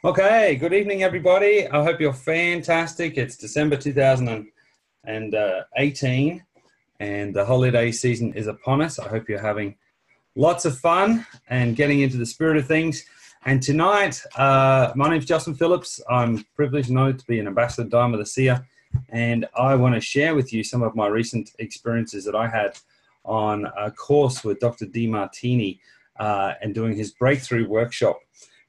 Okay, good evening, everybody. I hope you're fantastic. It's December 2018, and the holiday season is upon us. I hope you're having lots of fun and getting into the spirit of things. And tonight, my name's Justin Phillips. I'm privileged and honored to be an ambassador Dime of the Seer, and I want to share with you some of my recent experiences that I had on a course with Dr. Demartini and doing his breakthrough workshop,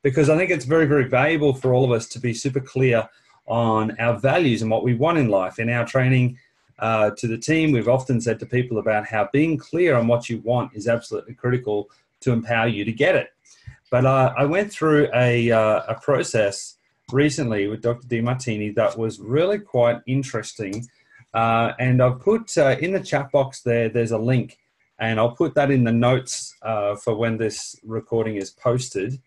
because I think it's very, very valuable for all of us to be super clear on our values and what we want in life. In our training to the team, we've often said to people about how being clear on what you want is absolutely critical to empower you to get it. But I went through a process recently with Dr. Demartini that was really quite interesting. And I've put in the chat box there's a link, and I'll put that in the notes for when this recording is posted.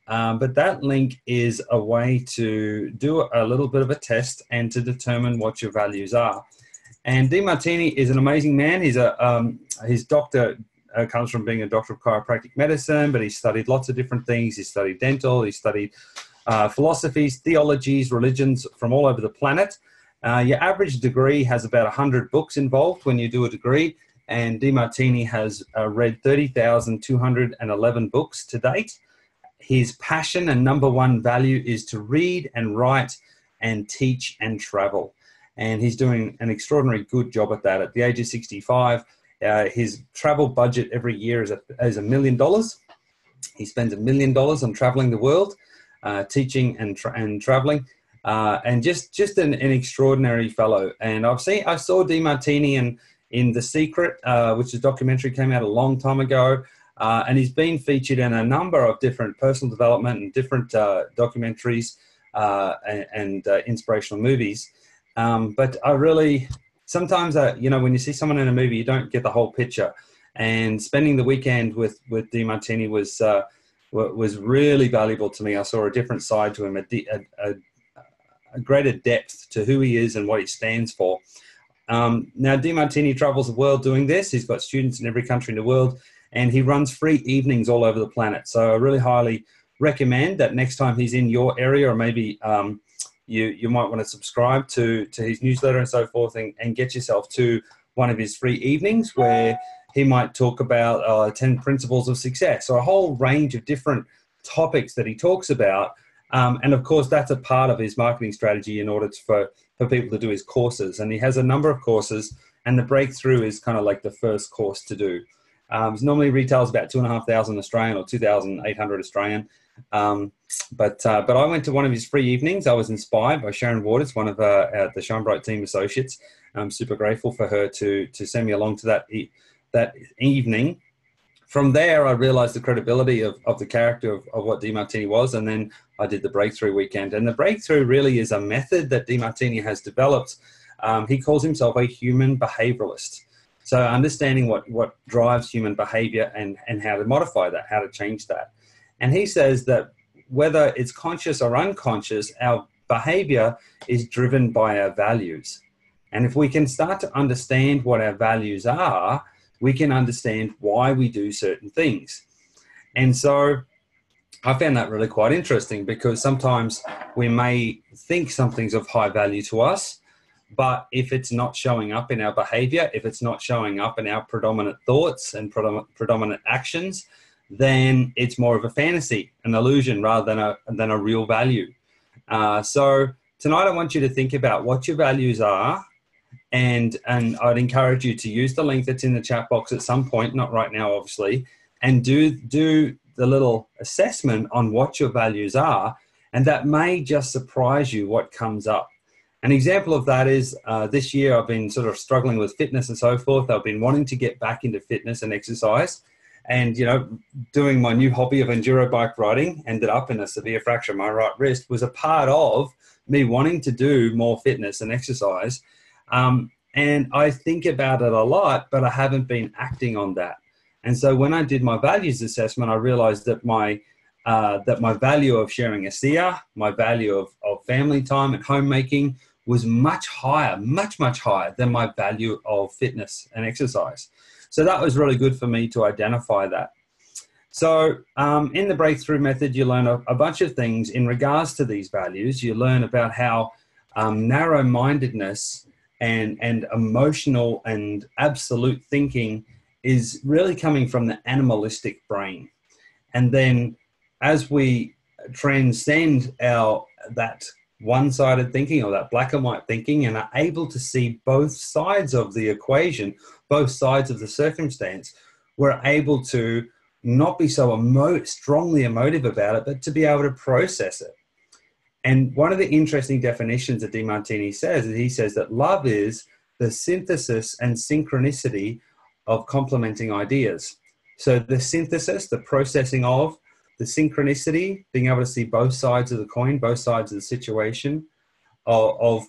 But that link is a way to do a little bit of a test and to determine what your values are. And Demartini is an amazing man. His doctor comes from being a doctor of chiropractic medicine, but he studied lots of different things. He studied dental, he studied philosophies, theologies, religions from all over the planet. Your average degree has about 100 books involved when you do a degree, and Demartini has read 30,211 books to date. His passion and number one value is to read and write and teach and travel. And he's doing an extraordinary good job at that. At the age of 65, his travel budget every year is $1 million. He spends $1 million on traveling the world, teaching and traveling, and just an extraordinary fellow. And I saw Demartini in The Secret, which is a documentary, came out a long time ago. And he's been featured in a number of different personal development and different documentaries and inspirational movies. But I really, sometimes, when you see someone in a movie, you don't get the whole picture. And spending the weekend with Demartini was really valuable to me. I saw a different side to him, a greater depth to who he is and what he stands for. Now, Demartini travels the world doing this. He's got students in every country in the world, and he runs free evenings all over the planet. So I really highly recommend that next time he's in your area, or maybe you might want to subscribe to his newsletter and so forth, and get yourself to one of his free evenings where he might talk about 10 principles of success, or a whole range of different topics that he talks about. And of course, that's a part of his marketing strategy in order for people to do his courses. And he has a number of courses, and the breakthrough is kind of like the first course to do. Normally retails about 2,500 Australian or 2,800 Australian. But I went to one of his free evenings. I was inspired by Sharon Waters, one of the Shine Bright team associates. I'm super grateful for her to send me along to that evening. From there, I realized the credibility of the character of what Demartini was, and then I did the breakthrough weekend. And the breakthrough really is a method that Demartini has developed. He calls himself a human behavioralist. So understanding what drives human behavior and how to modify that, how to change that. And he says that whether it's conscious or unconscious, our behavior is driven by our values. And if we can start to understand what our values are, we can understand why we do certain things. And so I found that really quite interesting, because sometimes we may think something's of high value to us, but if it's not showing up in our behavior, if it's not showing up in our predominant thoughts and predominant actions, then it's more of a fantasy, an illusion, rather than a real value. So tonight I want you to think about what your values are, and I'd encourage you to use the link that's in the chat box at some point, not right now, obviously, and do the little assessment on what your values are, and that may just surprise you what comes up. An example of that is this year I've been sort of struggling with fitness and so forth. I've been wanting to get back into fitness and exercise, and doing my new hobby of enduro bike riding ended up in a severe fracture of my right wrist, was a part of me wanting to do more fitness and exercise. And I think about it a lot, but I haven't been acting on that. And so when I did my values assessment, I realized that my value of sharing a seer, my value of family time and homemaking was much higher, much higher than my value of fitness and exercise. So that was really good for me to identify that. So in the breakthrough method, you learn a bunch of things in regards to these values. You learn about how narrow-mindedness and emotional and absolute thinking is really coming from the animalistic brain. And then as we transcend that one-sided thinking or that black and white thinking and are able to see both sides of the equation, both sides of the circumstance, we're able to not be so strongly emotive about it, but to be able to process it. And one of the interesting definitions that DeMartini says is he says that love is the synthesis and synchronicity of complementing ideas. So the synthesis, the processing of, the synchronicity, being able to see both sides of the coin, both sides of the situation of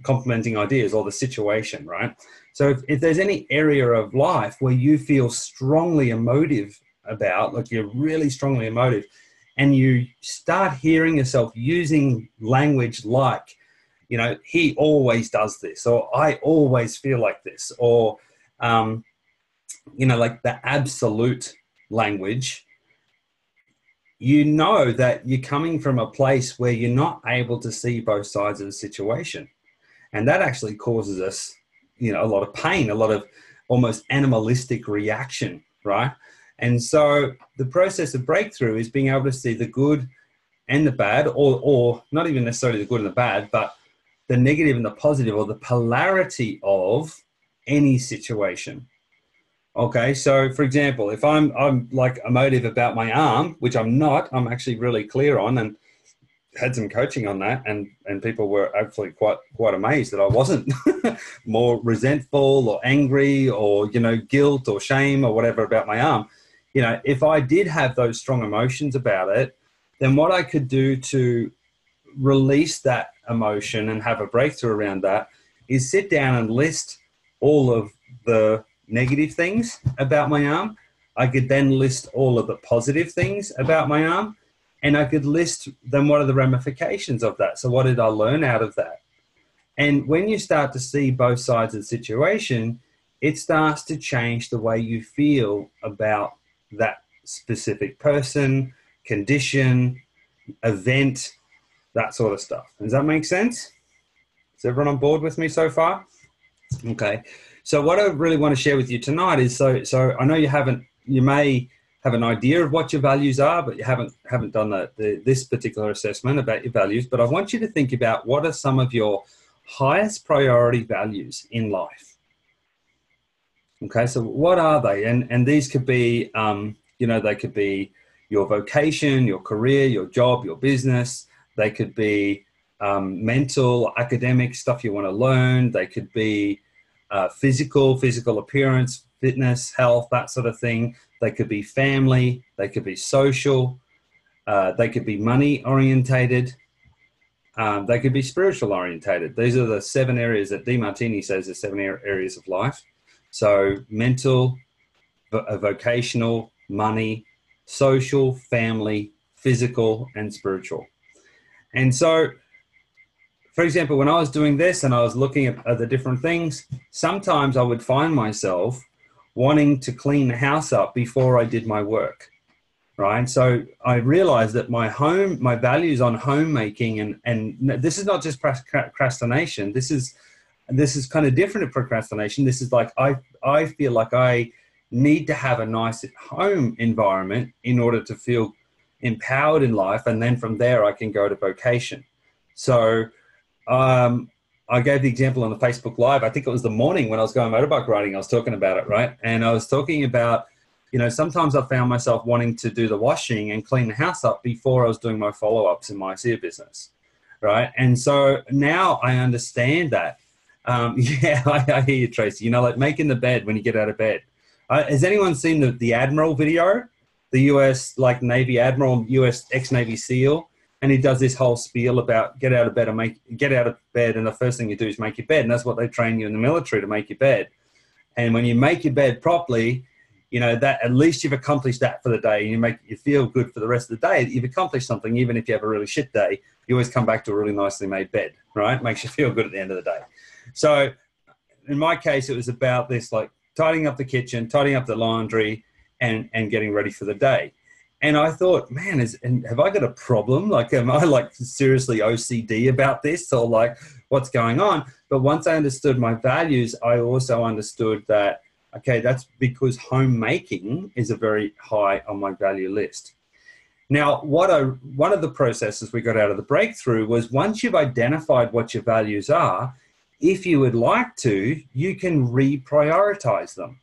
complementing ideas or the situation, right? So if there's any area of life where you feel strongly emotive about, like you're really strongly emotive, and you start hearing yourself using language like, you know, he always does this, or I always feel like this, or, you know, like the absolute language, you know that you're coming from a place where you're not able to see both sides of the situation. And that actually causes us, you know, a lot of pain, a lot of almost animalistic reaction, right? And so the process of breakthrough is being able to see the good and the bad, or not even necessarily the good and the bad, but the negative and the positive, or the polarity of any situation. Okay, so for example, if I'm like emotive about my arm, which I'm not, I'm actually really clear on, and had some coaching on that, and people were actually quite amazed that I wasn't more resentful or angry or, you know, guilt or shame or whatever about my arm. You know, if I did have those strong emotions about it, then what I could do to release that emotion and have a breakthrough around that is sit down and list all of the negative things about my arm. I could then list all of the positive things about my arm, and I could list then what are the ramifications of that. So what did I learn out of that? And when you start to see both sides of the situation, it starts to change the way you feel about that specific person, condition, event, that sort of stuff. Does that make sense? Is everyone on board with me so far? Okay. So what I really want to share with you tonight is, so I know you may have an idea of what your values are, but you haven't done this particular assessment about your values. But I want you to think about what are some of your highest priority values in life. Okay, so what are they? And these could be, you know, they could be your vocation, your career, your job, your business. They could be mental, academic stuff you want to learn. They could be physical appearance, fitness, health, that sort of thing. They could be family. They could be social. They could be money orientated. They could be spiritual orientated. These are the 7 areas that DeMartini says are 7 areas of life. So mental, vocational, money, social, family, physical, and spiritual. And so, for example, when I was doing this and I was looking at the different things, sometimes I would find myself wanting to clean the house up before I did my work, right? So I realized that my values on homemaking, and this is not just procrastination. This is kind of different to procrastination. This is like, I feel like I need to have a nice home environment in order to feel empowered in life. And then from there, I can go to vocation. So I gave the example on the Facebook Live. I think it was the morning when I was going motorbike riding, I was talking about it, right? And I was talking about, you know, sometimes I found myself wanting to do the washing and clean the house up before I was doing my follow-ups in my SEO business, right? And so now I understand that. Yeah, I hear you, Tracy. You know, like making the bed when you get out of bed. Has anyone seen the Admiral video? The US, like Navy Admiral, US ex-Navy SEAL? And he does this whole spiel about get out of bed, and the first thing you do is make your bed. And that's what they train you in the military, to make your bed. And when you make your bed properly, you know, that at least you've accomplished that for the day, and you feel good for the rest of the day. You've accomplished something. Even if you have a really shit day, you always come back to a really nicely made bed, right? Makes you feel good at the end of the day. So in my case, it was about this, like tidying up the kitchen, tidying up the laundry, and getting ready for the day. And I thought, man, have I got a problem? Like, am I like seriously OCD about this, or like what's going on? But once I understood my values, I also understood that, okay, that's because homemaking is a very high on my value list. Now, one of the processes we got out of the breakthrough was, once you've identified what your values are, if you would like to, you can reprioritize them.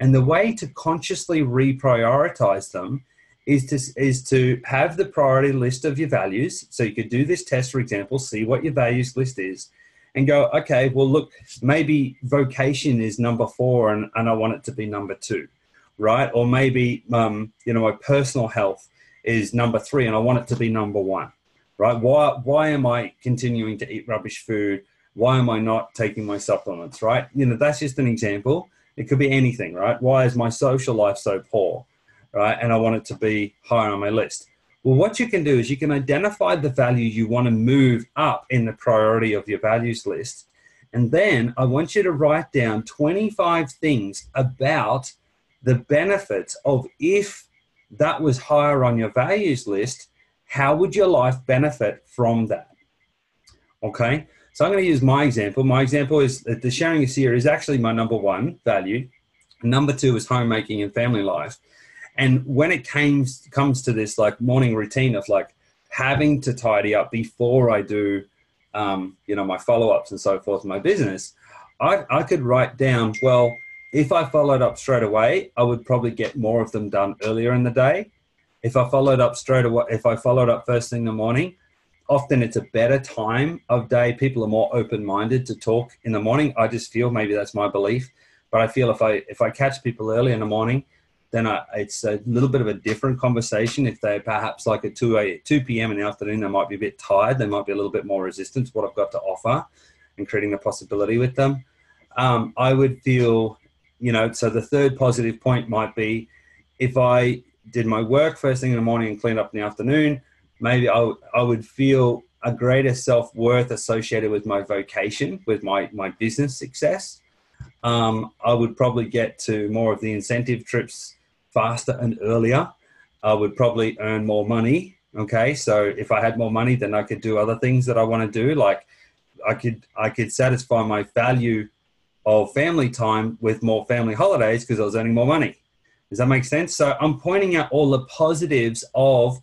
And the way to consciously reprioritize them is to have the priority list of your values. So you could do this test, for example, see what your values list is, and go, okay, well, look, maybe vocation is number 4 and I want it to be number 2, right? Or maybe, my personal health is number 3 and I want it to be number 1, right? Why am I continuing to eat rubbish food? Why am I not taking my supplements, right? That's just an example. It could be anything, right? Why is my social life so poor, right? And I want it to be higher on my list. Well, what you can do is you can identify the value you want to move up in the priority of your values list. And then I want you to write down 25 things about the benefits of, if that was higher on your values list, how would your life benefit from that? Okay. So I'm going to use my example. My example is that the sharing a seer is actually my number 1 value. Number 2 is homemaking and family life. And when it comes to this like morning routine of like having to tidy up before I do, my follow-ups and so forth in my business, I could write down, well, if I followed up straight away, I would probably get more of them done earlier in the day. If I followed up first thing in the morning, often it's a better time of day. People are more open-minded to talk in the morning. I just feel, maybe that's my belief, but I feel if I catch people early in the morning, then it's a little bit of a different conversation. If they're perhaps like at 2 p.m. in the afternoon, they might be a bit tired. They might be a little bit more resistant to what I've got to offer and creating a possibility with them. I would feel, so the third positive point might be, if I did my work first thing in the morning and cleaned up in the afternoon, maybe I would feel a greater self-worth associated with my vocation, with my business success. I would probably get to more of the incentive trips faster and earlier. I would probably earn more money. Okay. So if I had more money, then I could do other things that I want to do. Like I could satisfy my value of family time with more family holidays because I was earning more money. Does that make sense? So I'm pointing out all the positives of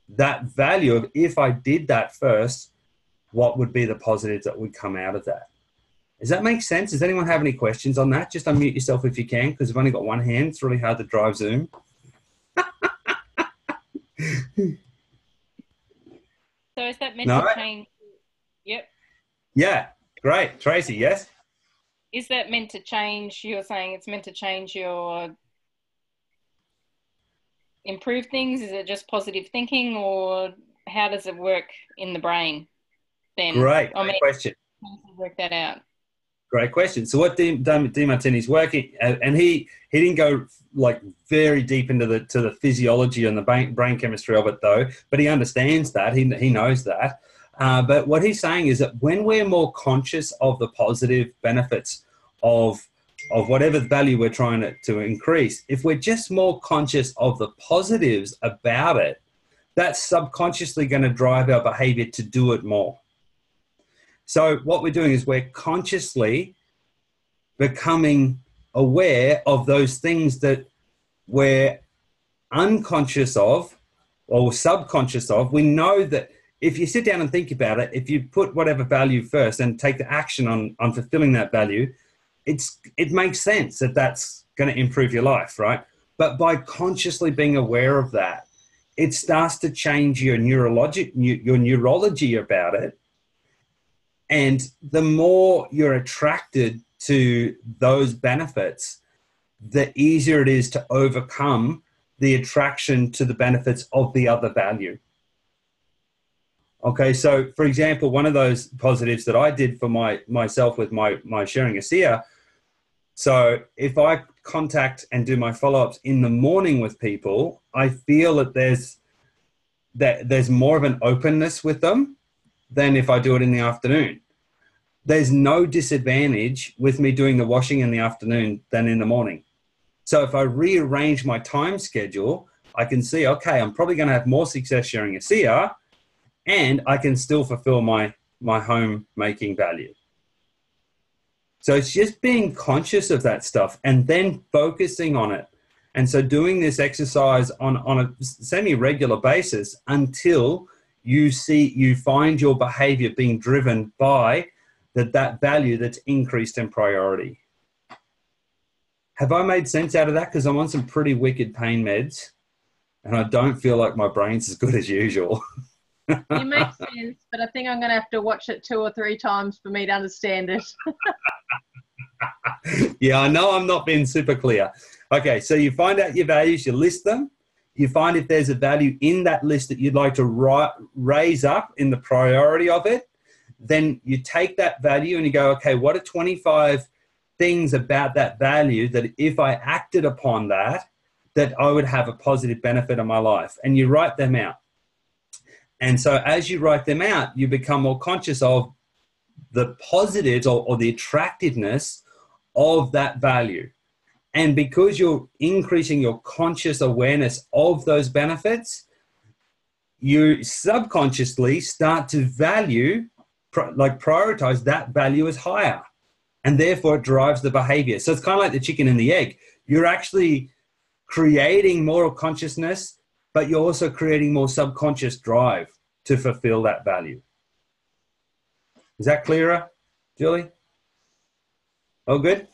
that value of, if I did that first, what would be the positives that would come out of that? Does that make sense? Does anyone have any questions on that? Just unmute yourself if you can, because I've only got one hand. It's really hard to drive Zoom. So is that meant to change? Yep. Yeah, great. Tracy, yes? Is that meant to change? You're saying it's meant to change your improve things? Is it just positive thinking, or how does it work in the brain then? Great question. How do you work that out? Great question. So what Demartini's working, and he didn't go like very deep into the physiology and the brain chemistry of it though, but he understands that, he knows that. But what he's saying is that when we're more conscious of the positive benefits of whatever value we're trying to increase, if we're just more conscious of the positives about it, that's subconsciously going to drive our behavior to do it more. So what we're doing is we're consciously becoming aware of those things that we're unconscious of or subconscious of. We know that if you sit down and think about it, if you put whatever value first and take the action on fulfilling that value, it makes sense that that's going to improve your life, right? But by consciously being aware of that, it starts to change your neurology about it. And the more you're attracted to those benefits, the easier it is to overcome the attraction to the benefits of the other value. Okay, so for example, one of those positives that I did for myself with my sharing a seer, so if I contact and do my follow-ups in the morning with people, I feel that there's more of an openness with them than if I do it in the afternoon. There's no disadvantage with me doing the washing in the afternoon than in the morning. So if I rearrange my time schedule, I can see, okay, I'm probably going to have more success sharing a SEER, and I can still fulfill my homemaking value. So it's just being conscious of that stuff and then focusing on it. And so doing this exercise on a semi-regular basis until you find your behavior being driven by that value that's increased in priority. Have I made sense out of that? Because I'm on some pretty wicked pain meds and I don't feel like my brain's as good as usual. You make sense, but I think I'm going to have to watch it 2 or 3 times for me to understand it. Yeah, I know I'm not being super clear. Okay, so you find out your values, you list them, you find if there's a value in that list that you'd like to raise up in the priority of it, then you take that value and you go, okay, what are 25 things about that value that if I acted upon that I would have a positive benefit in my life? And you write them out. And so as you write them out, you become more conscious of the positives or the attractiveness of that value. And because you're increasing your conscious awareness of those benefits, you subconsciously start to prioritize that value as higher. And therefore it drives the behavior. So it's kind of like the chicken and the egg. You're actually creating more consciousness, but you're also creating more subconscious drive to fulfill that value. Is that clearer, Julie? All good?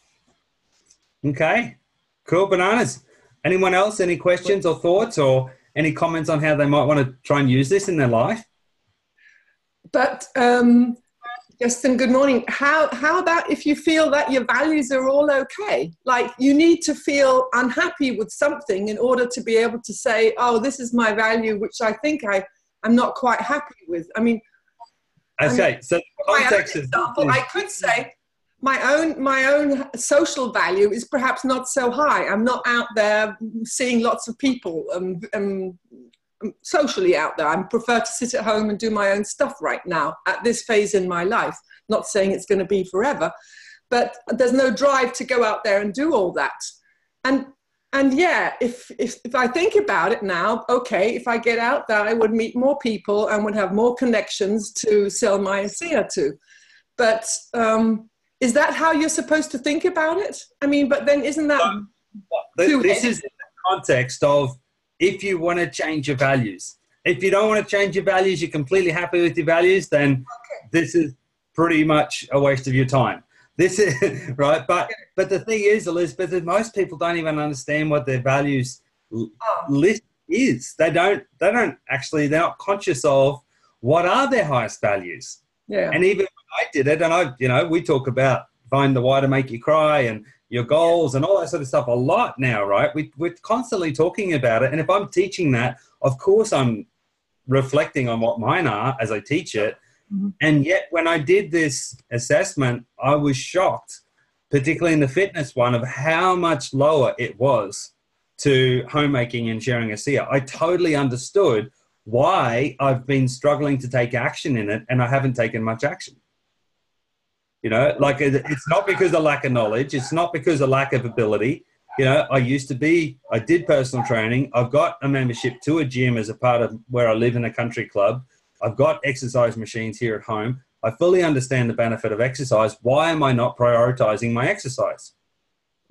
Okay, cool, bananas. Anyone else, any questions or thoughts or any comments on how they might want to try and use this in their life? But Justin, good morning. How about if you feel that your values are all okay? Like you need to feel unhappy with something in order to be able to say, oh, this is my value, which I think I'm not quite happy with. I mean, okay, so context of example, I could say my own social value is perhaps not so high. I'm not out there seeing lots of people socially out there. I prefer to sit at home and do my own stuff right now at this phase in my life. Not saying it's going to be forever, but there's no drive to go out there and do all that. And yeah, if I think about it now, okay, if I get out there, I would meet more people and would have more connections to sell my SEER to. But is that how you're supposed to think about it? I mean, but then isn't that... This is in the context of if you want to change your values. If you don't want to change your values, you're completely happy with your values, then this is pretty much a waste of your time. This is right, but the thing is, Elizabeth, is most people don't even understand what their values list is. They're not conscious of what are their highest values. Yeah. And even when I did it, and we talk about find the why to make you cry and your goals and all that sort of stuff a lot now, right? We're constantly talking about it. And if I'm teaching that, of course I'm reflecting on what mine are as I teach it. Mm-hmm. And yet when I did this assessment, I was shocked, particularly in the fitness one, of how much lower it was to homemaking and sharing a SEER. I totally understood why I've been struggling to take action in it and I haven't taken much action. Like it's not because of lack of knowledge. It's not because of lack of ability. I did personal training. I've got a membership to a gym as a part of where I live in a country club. I've got exercise machines here at home. I fully understand the benefit of exercise. Why am I not prioritizing my exercise?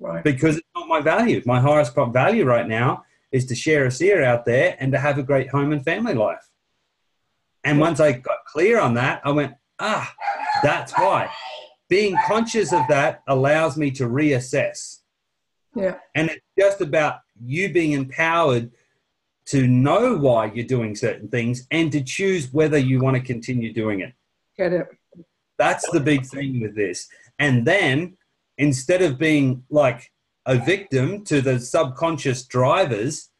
Right. Because it's not my value. My highest value right now is to share a SEER out there and to have a great home and family life. And once I got clear on that, I went, that's why. Being conscious of that allows me to reassess. Yeah. And it's just about you being empowered to know why you're doing certain things and to choose whether you want to continue doing it. Get it. That's the big thing with this. And then instead of being like a victim to the subconscious drivers,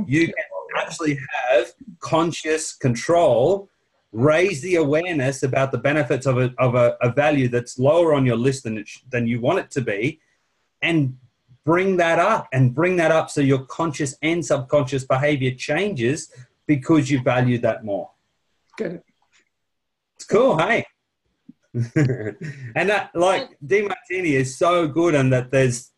you can actually have conscious control, raise the awareness about the benefits of a value that's lower on your list than you want it to be, and bring that up so your conscious and subconscious behavior changes because you value that more. Good. It's cool, hey? And that, like, DeMartini is so good, and that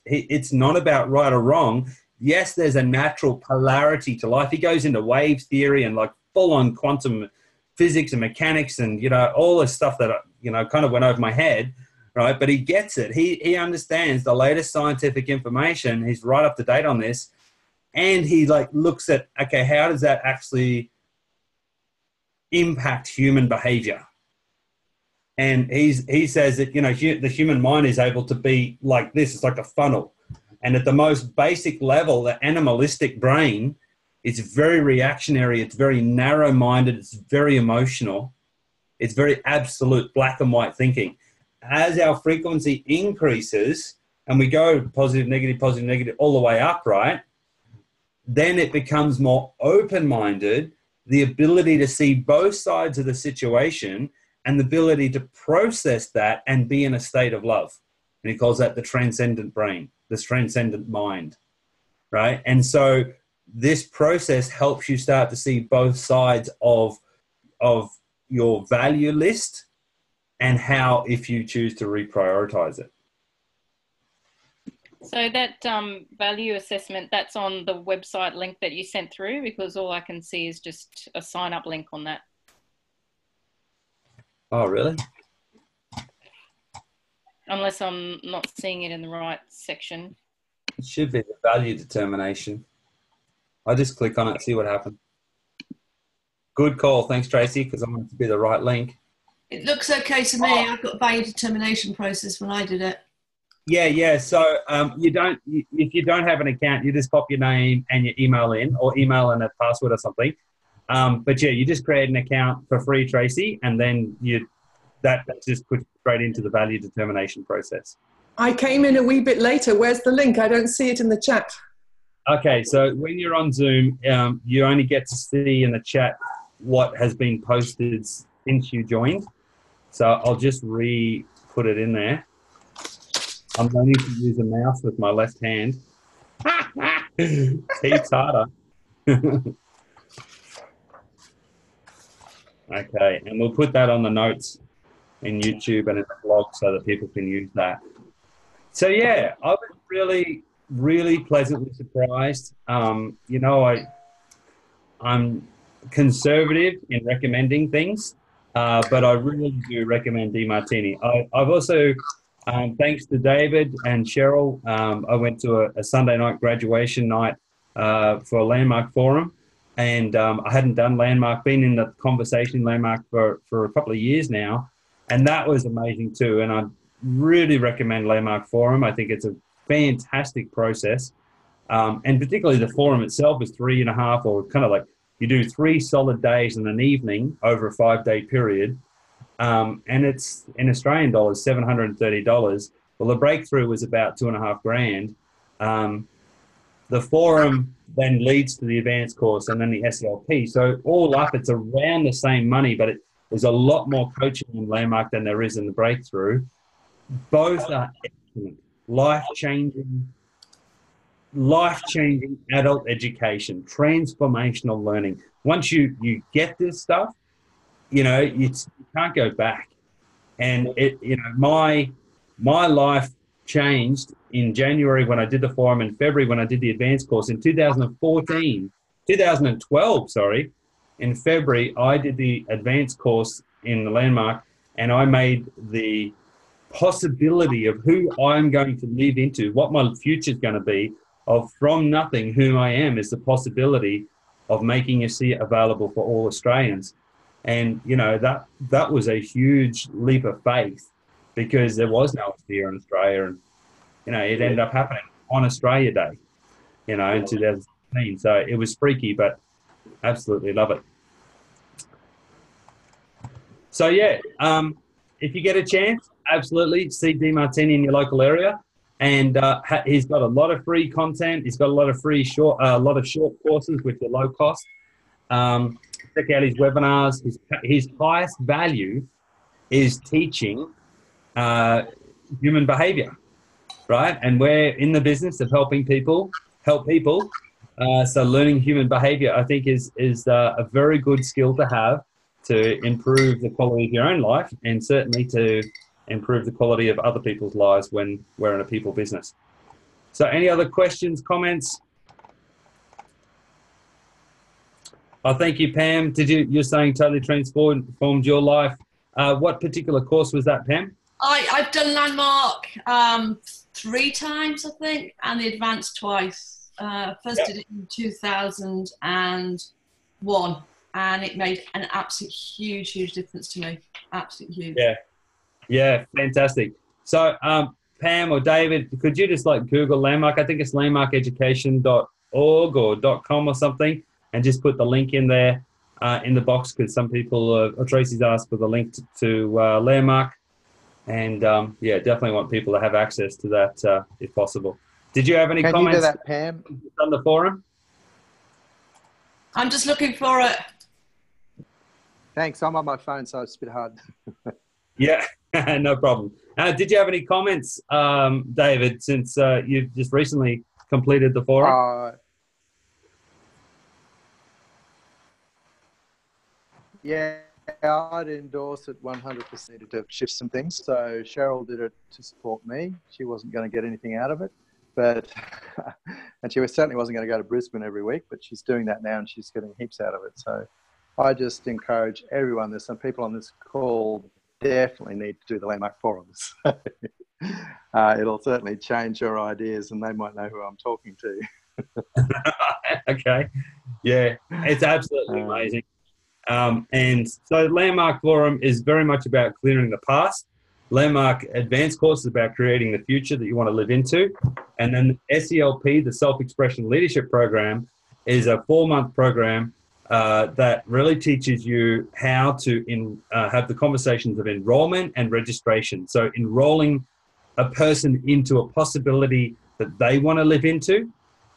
it's not about right or wrong. Yes, there's a natural polarity to life. He goes into wave theory and like full on quantum physics and mechanics and, you know, all this stuff that, you know, kind of went over my head, right? But he gets it. He understands the latest scientific information. He's right up to date on this. And he like looks at, okay, how does that actually impact human behavior? And he says that, you know, the human mind is able to be like this. It's like a funnel. And at the most basic level, the animalistic brain is very reactionary. It's very narrow-minded. It's very emotional. It's very absolute black and white thinking. As our frequency increases and we go positive, negative, all the way up, right, then it becomes more open-minded, the ability to see both sides of the situation and the ability to process that and be in a state of love. And he calls that the transcendent brain, this transcendent mind, right? And so this process helps you start to see both sides of your value list and how, if you choose to reprioritize it. So that value assessment, that's on the website link that you sent through, because all I can see is just a sign up link on that. Oh, really? Unless I'm not seeing it in the right section. It should be the value determination. I just click on it, see what happens. Good call. Thanks, Tracy, because I want it to be the right link. It looks okay to me. I've got a value determination process when I did it. Yeah. So if you don't have an account, you just pop your name and your email in, or email and a password or something. But yeah, you just create an account for free, Tracy, and then that just puts straight into the value determination process. I came in a wee bit later. Where's the link? I don't see it in the chat. Okay, so when you're on Zoom, you only get to see in the chat what has been posted since you joined. So I'll just put it in there. I'm learning to use a mouse with my left hand. It's harder. Okay, and we'll put that on the notes in YouTube and in the blog so that people can use that. So yeah, I was really, really pleasantly surprised. You know, I'm conservative in recommending things, but I really do recommend DeMartini. I've also, thanks to David and Cheryl, I went to a Sunday night graduation night for a Landmark Forum. And I hadn't done Landmark, been in the conversation Landmark for a couple of years now. And that was amazing too. And I really recommend Landmark Forum. I think it's a fantastic process. And particularly the forum itself is 3.5, or kind of like you do 3 solid days and an evening over a 5-day period. And it's in Australian dollars, $730. Well, the breakthrough was about $2,500. The forum then leads to the advanced course and then the SLP. So all up, it's around the same money, but there's a lot more coaching in Landmark than there is in the breakthrough. Both are excellent, life-changing adult education, transformational learning. Once you get this stuff, you know, you can't go back. And my life changed in January when I did the forum, in February when I did the advanced course. In 2012, in February, I did the advanced course in the Landmark, and I made the possibility of who I'm going to live into, what my future is going to be, of from nothing, who I am, is the possibility of making a seat available for all Australians. And, you know, that was a huge leap of faith, because there was no fear in Australia. And, you know, it ended up happening on Australia Day, you know, in 2016. So it was freaky, but absolutely love it. So, yeah, if you get a chance, absolutely see DeMartini in your local area. And he's got a lot of free content. He's got a lot of free short courses, which are low cost. Check out his webinars. His highest value is teaching human behavior, right? And we're in the business of helping people help people. So learning human behavior, I think, is a very good skill to have. to improve the quality of your own life, and certainly to improve the quality of other people's lives when we're in a people business. So any other questions, comments? Oh, thank you, Pam. You're saying totally transformed your life. What particular course was that, Pam? I've done Landmark 3 times, I think, and the Advanced twice. First did it in 2001, and it made an absolute huge difference to me. Absolutely huge. Yeah, fantastic. So, Pam or David, could you just Google Landmark? I think it's landmarkeducation.org or .com or something, and just put the link in there in the box, because some people, or Tracy's asked for the link to Landmark. And definitely want people to have access to that if possible. Did you have any comments? Can you do that, Pam? On the forum? I'm just looking for it. Thanks. I'm on my phone, so it's a bit hard. Yeah, no problem. Did you have any comments, David, since you've just recently completed the forum? Yeah, I'd endorse it 100% to shift some things. So Cheryl did it to support me. She wasn't going to get anything out of it, but and she certainly wasn't going to go to Brisbane every week, but she's doing that now and she's getting heaps out of it. So I just encourage everyone. There's some people on this call definitely need to do the Landmark forums. It'll certainly change your ideas, and they might know who I'm talking to. Okay. Yeah, it's absolutely amazing. And so Landmark Forum is very much about clearing the past. Landmark Advanced course is about creating the future that you want to live into. And then SELP, the Self-Expression Leadership Program, is a 4-month program that really teaches you how to have the conversations of enrollment and registration. So enrolling a person into a possibility that they want to live into,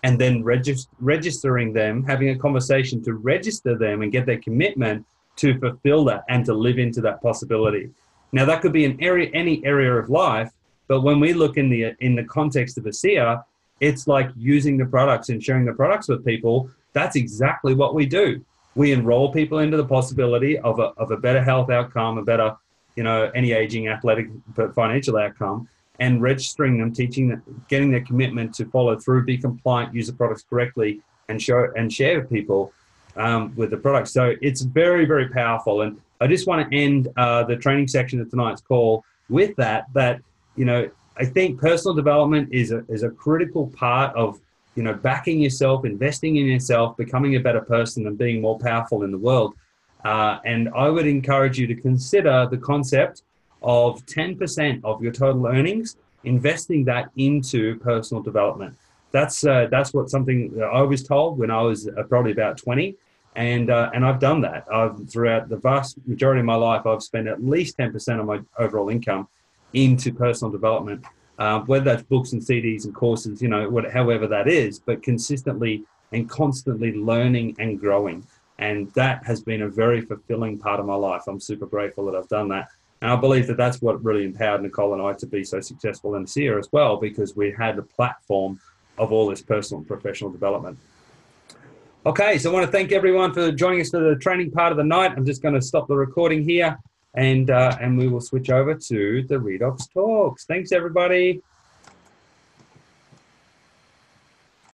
and then registering them, having a conversation to register them and get their commitment to fulfill that and to live into that possibility. Now, that could be any area of life, but when we look in the context of ASEA, it's like using the products and sharing the products with people. That's exactly what we do. We enroll people into the possibility of a better health outcome, a better, any aging, athletic, but financial outcome, and registering them, teaching them, getting their commitment to follow through, be compliant, use the products correctly, and share with people with the products. So it's very, very powerful. And I just want to end the training section of tonight's call with that I think personal development is a critical part of, backing yourself, investing in yourself, becoming a better person, and being more powerful in the world. And I would encourage you to consider the concept of 10% of your total earnings, investing that into personal development. That's something that I was told when I was probably about 20, and I've done that. Throughout the vast majority of my life, I've spent at least 10% of my overall income into personal development, whether that's books and CDs and courses, however that is, but consistently and constantly learning and growing. And that has been a very fulfilling part of my life. I'm super grateful that I've done that. And I believe that that's what really empowered Nicole and I to be so successful in ASEA as well, because we had a platform of all this personal and professional development. Okay, so I want to thank everyone for joining us for the training part of the night. I'm just going to stop the recording here, and we will switch over to the Redox Talks. Thanks, everybody.